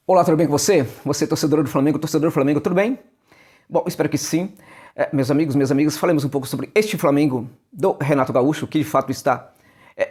Olá, tudo bem com você? Você, torcedor do Flamengo, tudo bem? Bom, espero que sim. Meus amigos, minhas amigas, falemos um pouco sobre este Flamengo do Renato Gaúcho, que de fato está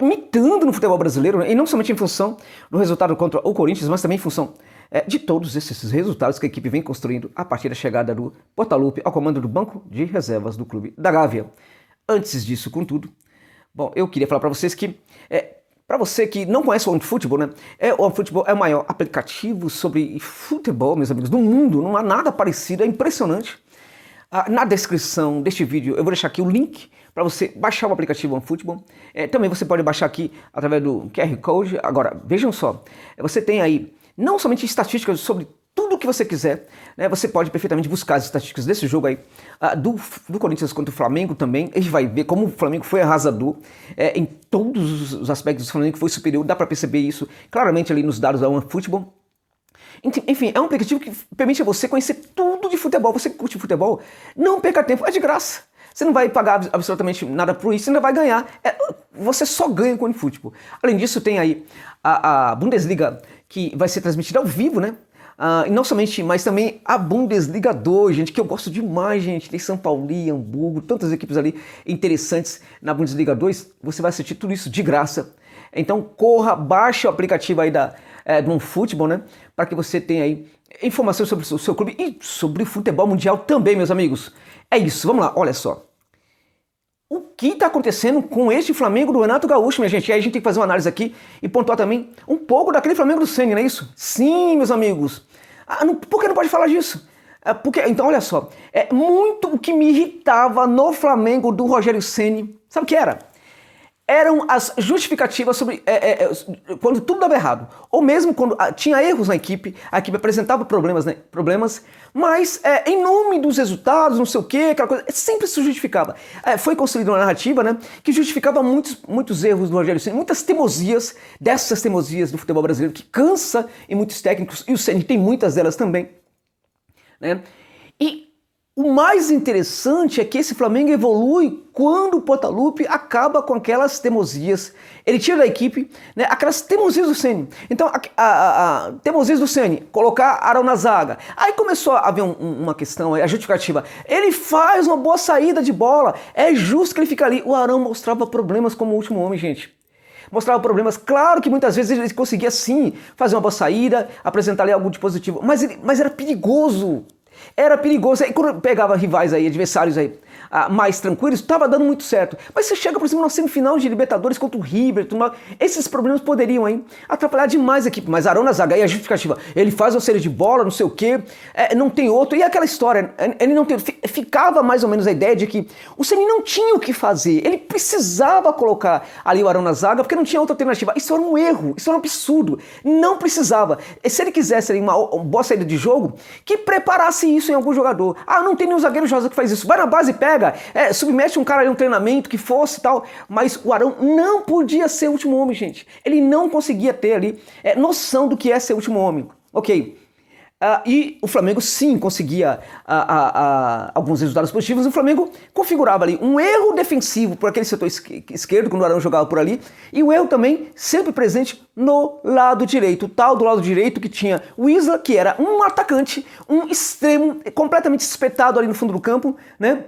imitando no futebol brasileiro, né? E não somente em função do resultado contra o Corinthians, mas também em função de todos esses resultados que a equipe vem construindo a partir da chegada do Portaluppi ao comando do banco de reservas do clube da Gávea. Antes disso, contudo, bom, eu queria falar para vocês que para você que não conhece o OneFootball, né? O OneFootball é o maior aplicativo sobre futebol, meus amigos, do mundo. Não há nada parecido, é impressionante. Na descrição deste vídeo eu vou deixar aqui o link para você baixar o aplicativo OneFootball. Também você pode baixar aqui através do QR Code. Agora, vejam só, você tem aí não somente estatísticas sobre tudo o que você quiser, né? Você pode perfeitamente buscar as estatísticas desse jogo aí, do Corinthians contra o Flamengo também. A gente vai ver como o Flamengo foi arrasador em todos os aspectos. O Flamengo foi superior, dá para perceber isso claramente ali nos dados da OneFootball. Enfim, é um aplicativo que permite a você conhecer tudo de futebol. Você que curte futebol, não perca tempo, é de graça. Você não vai pagar absolutamente nada por isso, você ainda vai ganhar. Você só ganha com o OneFootball. Além disso, tem aí a Bundesliga, que vai ser transmitida ao vivo, né? E não somente, mas também a Bundesliga 2, gente, que eu gosto demais, gente. Tem São Paulo, Hamburgo, tantas equipes ali interessantes na Bundesliga 2. Você vai assistir tudo isso de graça. Então corra, baixe o aplicativo aí do OneFootball, né? Para que você tenha aí informações sobre o seu clube e sobre o futebol mundial também, meus amigos. É isso, vamos lá, olha só. O que está acontecendo com este Flamengo do Renato Gaúcho, minha gente? E aí a gente tem que fazer uma análise aqui e pontuar também um pouco daquele Flamengo do Ceni, não é isso? Sim, meus amigos. Por que não pode falar disso? Então, olha só, muito o que me irritava no Flamengo do Rogério Ceni, sabe o que era? Eram as justificativas sobre quando tudo dava errado, ou mesmo quando tinha erros na equipe, a equipe apresentava problemas, né? Mas em nome dos resultados, não sei o que, aquela coisa, sempre se justificava. Foi construída uma narrativa, né, que justificava muitos erros do Rogério Ceni, muitas teimosias, dessas teimosias do futebol brasileiro, que cansa em muitos técnicos, e o Ceni tem muitas delas também, né? E o mais interessante é que esse Flamengo evolui quando o Portaluppi acaba com aquelas teimosias. Ele tira da equipe, né, aquelas teimosias do Ceni. Então, teimosias do Ceni, colocar Arão na zaga. Aí começou a haver uma questão, a justificativa. Ele faz uma boa saída de bola, é justo que ele fique ali. O Arão mostrava problemas como o último homem, gente. Mostrava problemas, claro que muitas vezes ele conseguia sim fazer uma boa saída, apresentar ali algo de positivo, mas era perigoso. Era perigoso. Aí quando pegava rivais aí, adversários aí mais tranquilos, estava dando muito certo. Mas você chega por cima na semifinal de Libertadores contra o River, esses problemas poderiam aí atrapalhar demais a equipe. Mas Arão na zaga, aí a justificativa, ele faz uma série de bola, não sei o quê, não tem outro. E aquela história, ele não tem. Ficava mais ou menos a ideia de que o Ceni não tinha o que fazer. Ele precisava colocar ali o Arão na zaga porque não tinha outra alternativa. Isso era um erro, isso era um absurdo. Não precisava. Se ele quisesse ali, uma boa saída de jogo, que preparasse isso em algum jogador. Não tem nenhum zagueiro Josa que faz isso. Vai na base e pega, submete um cara ali um treinamento que fosse e tal. Mas o Arão não podia ser o último homem, gente. Ele não conseguia ter ali noção do que é ser o último homem. Ok. E o Flamengo sim conseguia alguns resultados positivos. O Flamengo configurava ali um erro defensivo por aquele setor esquerdo, quando o Arão jogava por ali, e o erro também sempre presente no lado direito. O tal do lado direito que tinha o Isla, que era um atacante, um extremo completamente espetado ali no fundo do campo, né?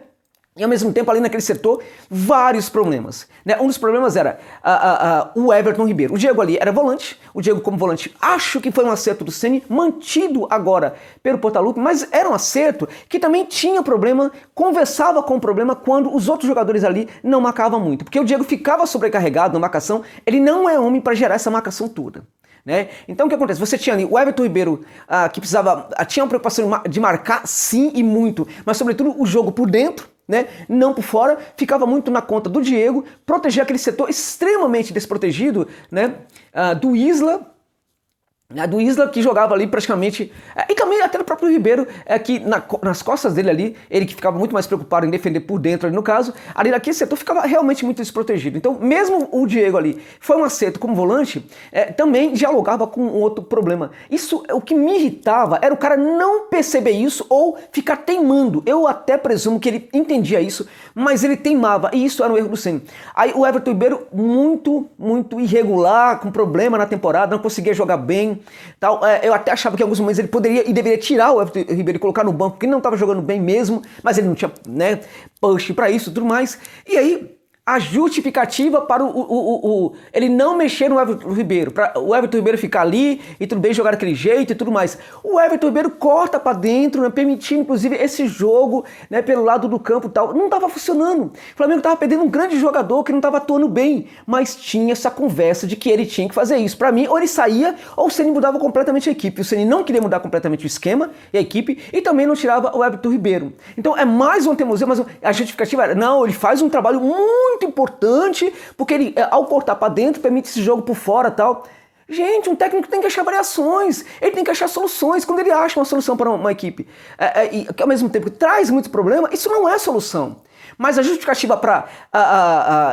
E ao mesmo tempo, ali naquele setor, vários problemas, né? Um dos problemas era o Everton Ribeiro. O Diego ali era volante, o Diego como volante, acho que foi um acerto do Ceni, mantido agora pelo Portaluppi, mas era um acerto que também tinha problema, conversava com o problema quando os outros jogadores ali não marcavam muito. Porque o Diego ficava sobrecarregado na marcação, ele não é homem para gerar essa marcação toda. Né? Então o que acontece? Você tinha ali o Everton Ribeiro que tinha uma preocupação de marcar sim e muito, mas sobretudo o jogo por dentro, né? Não por fora, ficava muito na conta do Diego, proteger aquele setor extremamente desprotegido, né? Do Isla que jogava ali praticamente, e também até o próprio Ribeiro, que nas costas dele ali, ele que ficava muito mais preocupado em defender por dentro ali no caso, ali naquele setor ficava realmente muito desprotegido. Então mesmo o Diego ali foi um acerto como volante, também dialogava com um outro problema. Isso, o que me irritava era o cara não perceber isso ou ficar teimando. Eu até presumo que ele entendia isso, mas ele teimava, e isso era um erro do Ceni. Aí o Everton Ribeiro muito irregular, com problema na temporada, não conseguia jogar bem, bem, tal. Eu até achava que em alguns momentos ele poderia e deveria tirar o Everton Ribeiro e colocar no banco, porque ele não estava jogando bem mesmo, mas ele não tinha, né, push para isso e tudo mais. E aí a justificativa para ele não mexer no Everton Ribeiro, para o Everton Ribeiro ficar ali e tudo bem jogar daquele jeito e tudo mais. O Everton Ribeiro corta para dentro, né, permitindo inclusive esse jogo, né, pelo lado do campo e tal. Não estava funcionando. O Flamengo estava perdendo um grande jogador que não estava atuando bem, mas tinha essa conversa de que ele tinha que fazer isso. Para mim, ou ele saía ou o Ceni mudava completamente a equipe. O Ceni não queria mudar completamente o esquema e a equipe e também não tirava o Everton Ribeiro. Então é mais uma teimosia, mas a justificativa era, não, ele faz um trabalho muito importante, porque ele, ao cortar para dentro, permite esse jogo por fora e tal. Gente, um técnico tem que achar variações, ele tem que achar soluções. Quando ele acha uma solução para uma equipe e que ao mesmo tempo traz muito problema, isso não é solução. Mas a justificativa para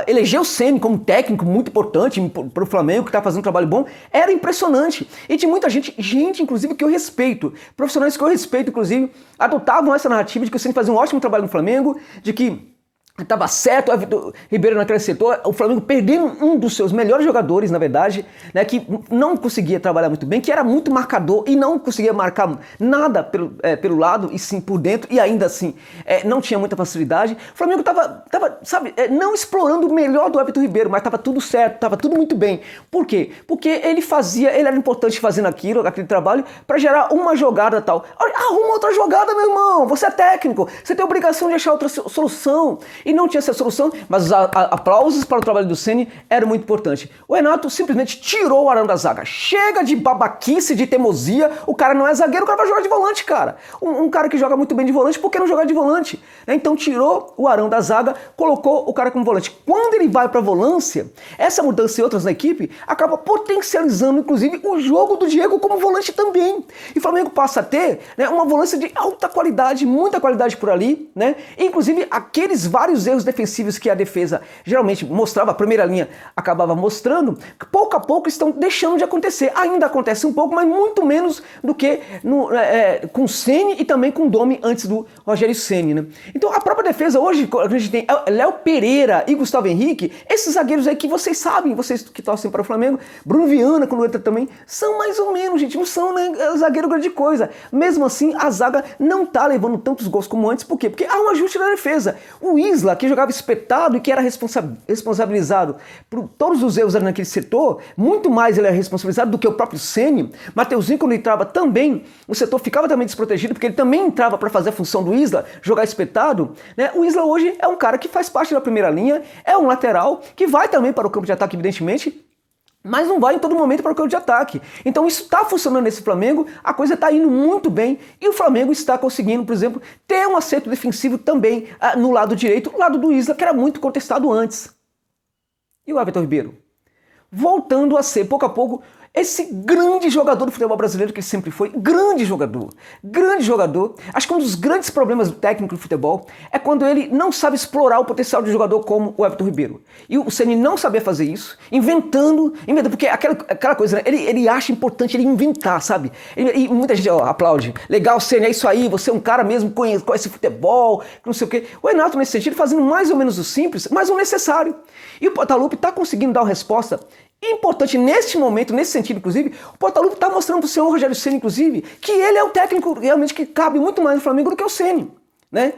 eleger o Ceni como técnico muito importante para o Flamengo, que está fazendo um trabalho bom, era impressionante. E de muita gente, inclusive, que eu respeito, profissionais que eu respeito, inclusive, adotavam essa narrativa de que o Ceni fazia um ótimo trabalho no Flamengo, de que estava certo o Everton Ribeiro naquele setor, o Flamengo perdendo um dos seus melhores jogadores, na verdade, né, que não conseguia trabalhar muito bem, que era muito marcador e não conseguia marcar nada pelo lado e sim por dentro, e ainda assim não tinha muita facilidade. O Flamengo estava sabe, não explorando o melhor do Everton Ribeiro, mas estava tudo certo, estava tudo muito bem. Por quê? Porque ele era importante fazendo aquele trabalho para gerar uma jogada tal. Arruma outra jogada, meu irmão, você é técnico, você tem a obrigação de achar outra solução. E não tinha essa solução, mas os aplausos para o trabalho do Ceni eram muito importantes. O Renato simplesmente tirou o Arão da zaga. Chega de babaquice, de teimosia, o cara não é zagueiro, o cara vai jogar de volante, cara. Um cara que joga muito bem de volante, por que não jogar de volante? Então tirou o Arão da zaga, colocou o cara como volante. Quando ele vai para a volância, essa mudança e outras na equipe acaba potencializando, inclusive, o jogo do Diego como volante também. E o Flamengo passa a ter, né, uma volância de alta qualidade, muita qualidade por ali, né? E, inclusive, aqueles vários erros defensivos que a defesa geralmente mostrava, a primeira linha acabava mostrando, que pouco a pouco estão deixando de acontecer. Ainda acontece um pouco, mas muito menos do que com o Ceni e também com o Domi antes do Rogério Ceni, né? Então a própria defesa hoje, a gente tem Léo Pereira e Gustavo Henrique, esses zagueiros aí que vocês sabem, vocês que torcem para o Flamengo, Bruno Viana quando entra também, são mais ou menos, gente, não são, né, zagueiro grande coisa. Mesmo assim, a zaga não tá levando tantos gols como antes, por quê? Porque há um ajuste na defesa. O Isla, que jogava espetado e que era responsabilizado por todos os erros ali naquele setor, muito mais ele é responsabilizado do que o próprio Ceni. Mateuzinho, quando entrava também, o setor ficava também desprotegido, porque ele também entrava para fazer a função do Isla, jogar espetado, né? O Isla hoje é um cara que faz parte da primeira linha, é um lateral, que vai também para o campo de ataque, evidentemente, mas não vai em todo momento para o campo de ataque. Então isso está funcionando nesse Flamengo, a coisa está indo muito bem e o Flamengo está conseguindo, por exemplo, ter um acerto defensivo também no lado direito, o lado do Isla, que era muito contestado antes. E o Everton Ribeiro? Voltando a ser, pouco a pouco, esse grande jogador do futebol brasileiro que ele sempre foi, grande jogador. Acho que um dos grandes problemas do técnico do futebol é quando ele não sabe explorar o potencial de jogador como o Everton Ribeiro. E o Ceni não sabia fazer isso, inventando, porque aquela coisa, né? Ele acha importante ele inventar, sabe? E muita gente aplaude. Legal, Ceni, é isso aí, você é um cara mesmo que conhece futebol, não sei o quê. O Renato, nesse sentido, fazendo mais ou menos o simples, mas o necessário. E o Portaluppi está conseguindo dar uma resposta importante neste momento, nesse sentido, inclusive. O Portaluppi está mostrando para o senhor Rogério Ceni, inclusive, que ele é o técnico realmente que cabe muito mais no Flamengo do que o Ceni, né?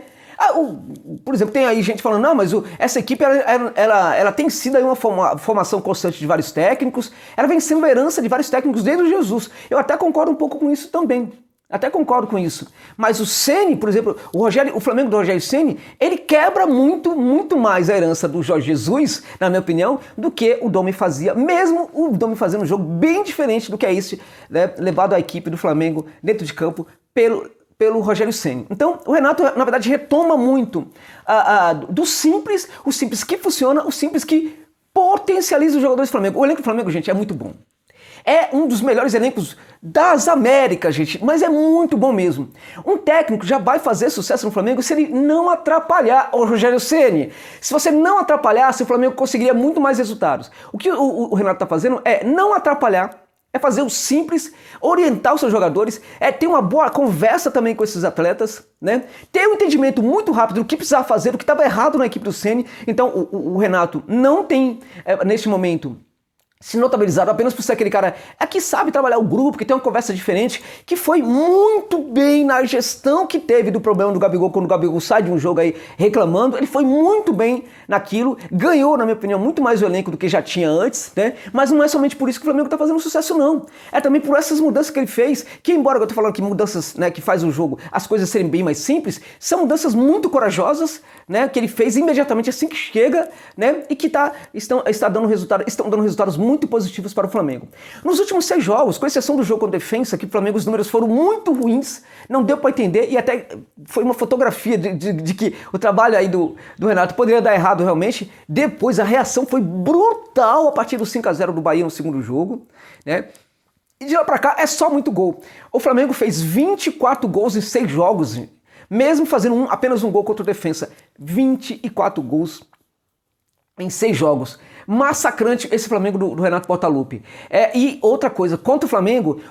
Por exemplo, tem aí gente falando, não, mas essa equipe ela tem sido aí uma formação constante de vários técnicos, ela vem sendo uma herança de vários técnicos desde o Jesus. Eu até concordo um pouco com isso também. Até concordo com isso. Mas o Ceni, por exemplo, o Flamengo do Rogério Ceni, ele quebra muito, muito mais a herança do Jorge Jesus, na minha opinião, do que o Domi fazia. Mesmo o Domi fazendo um jogo bem diferente do que é esse, né, levado à equipe do Flamengo dentro de campo pelo Rogério Ceni. Então, o Renato, na verdade, retoma muito do simples, o simples que funciona, o simples que potencializa os jogadores do Flamengo. O elenco do Flamengo, gente, é muito bom. É um dos melhores elencos das Américas, gente, mas é muito bom mesmo. Um técnico já vai fazer sucesso no Flamengo se ele não atrapalhar o Rogério Ceni. Se você não atrapalhasse, o Flamengo conseguiria muito mais resultados. O que o Renato está fazendo é não atrapalhar, é fazer o simples, orientar os seus jogadores, ter uma boa conversa também com esses atletas, né? Ter um entendimento muito rápido do que precisava fazer, do que estava errado na equipe do Ceni. Então o Renato não tem, neste momento, se notabilizaram apenas por ser aquele cara que sabe trabalhar o grupo, que tem uma conversa diferente, que foi muito bem na gestão que teve do problema do Gabigol, quando o Gabigol sai de um jogo aí reclamando, ele foi muito bem naquilo, ganhou, na minha opinião, muito mais o elenco do que já tinha antes, né? Mas não é somente por isso que o Flamengo tá fazendo sucesso, não. É também por essas mudanças que ele fez, que embora eu tô falando que mudanças, né, que faz o jogo, as coisas serem bem mais simples, são mudanças muito corajosas, né, que ele fez imediatamente assim que chega, né, e que estão dando resultados muito positivos para o Flamengo. Nos últimos 6 jogos, com exceção do jogo contra o Defensa, que o Flamengo os números foram muito ruins, não deu para entender, e até foi uma fotografia de que o trabalho aí do Renato poderia dar errado realmente. Depois a reação foi brutal a partir do 5-0 do Bahia no segundo jogo, né? E de lá para cá é só muito gol. O Flamengo fez 24 gols em 6 jogos, mesmo fazendo apenas um gol contra o Defensa. 24 gols em 6 jogos. Massacrante esse Flamengo do Renato Portaluppi. E outra coisa, contra o Flamengo,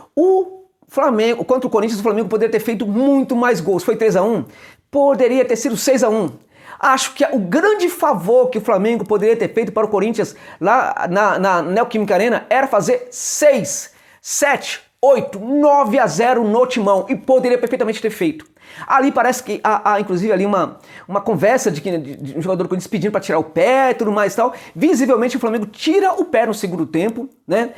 contra o Corinthians, o Flamengo poderia ter feito muito mais gols. Foi 3-1? Poderia ter sido 6-1. Acho que o grande favor que o Flamengo poderia ter feito para o Corinthians lá na Neoquímica Arena era fazer 6, 7, 8, 9-0 no Timão, e poderia perfeitamente ter feito. Ali parece que há inclusive ali uma conversa de um jogador do Corinthians pedindo para tirar o pé e tudo mais e tal. Visivelmente o Flamengo tira o pé no segundo tempo, né?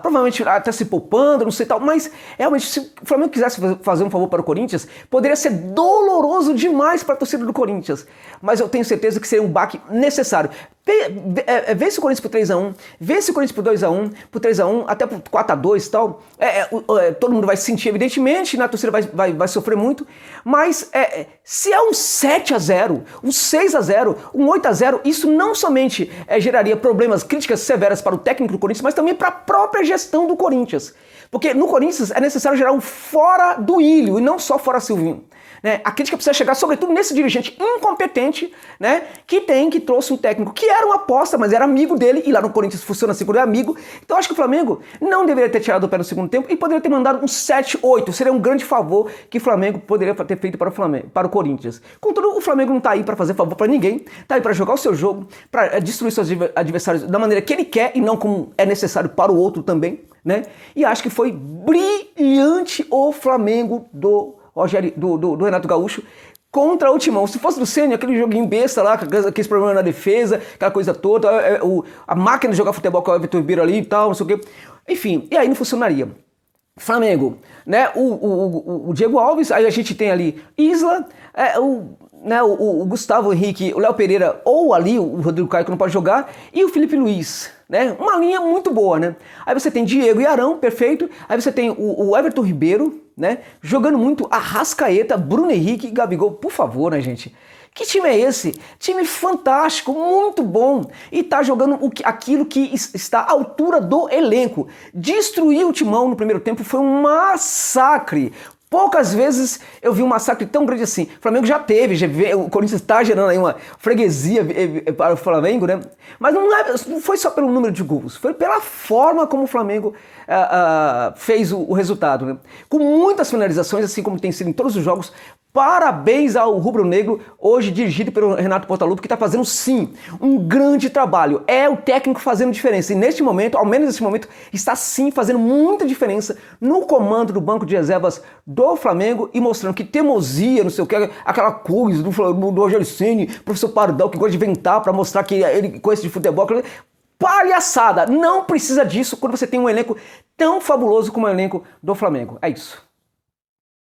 Provavelmente até se poupando, não sei tal, mas realmente se o Flamengo quisesse fazer um favor para o Corinthians, poderia ser doloroso demais para a torcida do Corinthians. Mas eu tenho certeza que seria um baque necessário. Vence o Corinthians por 3-1, vence o Corinthians por 2-1, por 3-1, até por 4-2 e tal. Todo mundo vai se sentir, evidentemente, né? A torcida vai sofrer muito, mas se é um 7-0, um 6-0, um 8-0, isso não somente geraria problemas, críticas severas para o técnico do Corinthians, mas também para a própria gestão do Corinthians. Porque no Corinthians é necessário gerar um fora do Ilho e não só fora Silvinho. Né? A crítica precisa chegar sobretudo nesse dirigente incompetente, né, que trouxe um técnico que era uma aposta, mas era amigo dele, e lá no Corinthians funciona assim quando é amigo. Então acho que o Flamengo não deveria ter tirado o pé no segundo tempo e poderia ter mandado um 7-8. Seria um grande favor que o Flamengo poderia ter feito para o Corinthians. Contudo, o Flamengo não está aí para fazer favor para ninguém, está aí para jogar o seu jogo, para destruir seus adversários da maneira que ele quer e não como é necessário para o outro também, né? E acho que foi brilhante o Flamengo do Renato Gaúcho contra o Timão. Se fosse do Ceni, aquele joguinho besta lá, aqueles problemas na defesa, aquela coisa toda, a máquina de jogar futebol com o Everton Ribeiro ali e tal, não sei o quê. Enfim, e aí não funcionaria. Flamengo, né? O Diego Alves, aí a gente tem ali Isla, o Gustavo Henrique, o Léo Pereira, ou ali o Rodrigo Caio que não pode jogar, e o Felipe Luiz, né? Uma linha muito boa, né? Aí você tem Diego e Arão, perfeito. Aí você tem o Everton Ribeiro, né? Jogando muito Arrascaeta, Bruno Henrique e Gabigol. Por favor, né, gente? Que time é esse? Time fantástico, muito bom. E tá jogando aquilo que está à altura do elenco. Destruir o Timão no primeiro tempo foi um massacre. Poucas vezes eu vi um massacre tão grande assim. O Flamengo já teve, o Corinthians está gerando aí uma freguesia para o Flamengo, né? Mas não foi só pelo número de gols, foi pela forma como o Flamengo fez o resultado, né? Com muitas finalizações, assim como tem sido em todos os jogos. Parabéns ao Rubro Negro, hoje dirigido pelo Renato Portaluppi, que está fazendo sim um grande trabalho. É o técnico fazendo diferença. E neste momento, ao menos nesse momento, está sim fazendo muita diferença no comando do banco de reservas do Flamengo e mostrando que teimosia, não sei o que, aquela coisa do Rogério Ceni, professor Pardal, que gosta de inventar para mostrar que ele conhece de futebol. Palhaçada! Não precisa disso quando você tem um elenco tão fabuloso como o elenco do Flamengo. É isso.